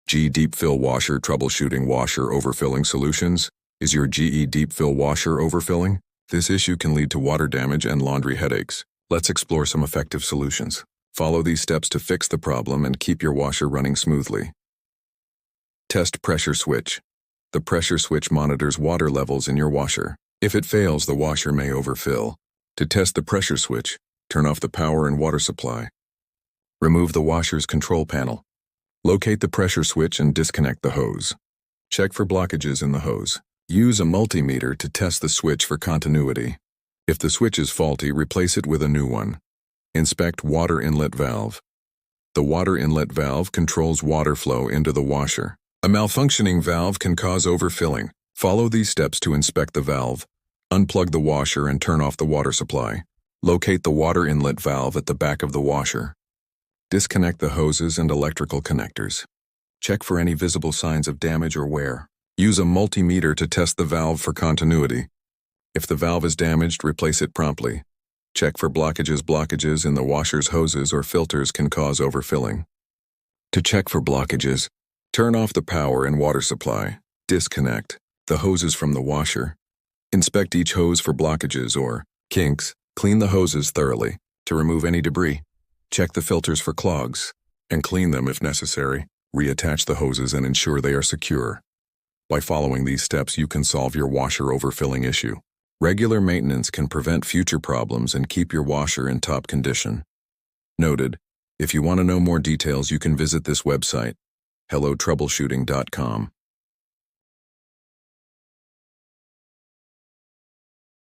Deep Fill Washer Troubleshooting Washer Overfilling Solutions. Is your GE Deep Fill Washer overfilling? This issue can lead to water damage and laundry headaches. Let's explore some effective solutions. Follow these steps to fix the problem and keep your washer running smoothly. Test pressure switch. The pressure switch monitors water levels in your washer. If it fails, the washer may overfill. To test the pressure switch, turn off the power and water supply. Remove the washer's control panel. Locate the pressure switch and disconnect the hose. Check for blockages in the hose. Use a multimeter to test the switch for continuity. If the switch is faulty, replace it with a new one. Inspect water inlet valve. The water inlet valve controls water flow into the washer. A malfunctioning valve can cause overfilling. Follow these steps to inspect the valve. Unplug the washer and turn off the water supply. Locate the water inlet valve at the back of the washer. Disconnect the hoses and electrical connectors. Check for any visible signs of damage or wear. Use a multimeter to test the valve for continuity. If the valve is damaged, replace it promptly. Check for blockages. Blockages in the washer's hoses or filters can cause overfilling. To check for blockages, turn off the power and water supply. Disconnect the hoses from the washer. Inspect each hose for blockages or kinks. Clean the hoses thoroughly to remove any debris. Check the filters for clogs and clean them if necessary. Reattach the hoses and ensure they are secure. By following these steps, you can solve your washer overfilling issue. Regular maintenance can prevent future problems and keep your washer in top condition. Noted, if you want to know more details, you can visit this website, HelloTroubleshooting.com.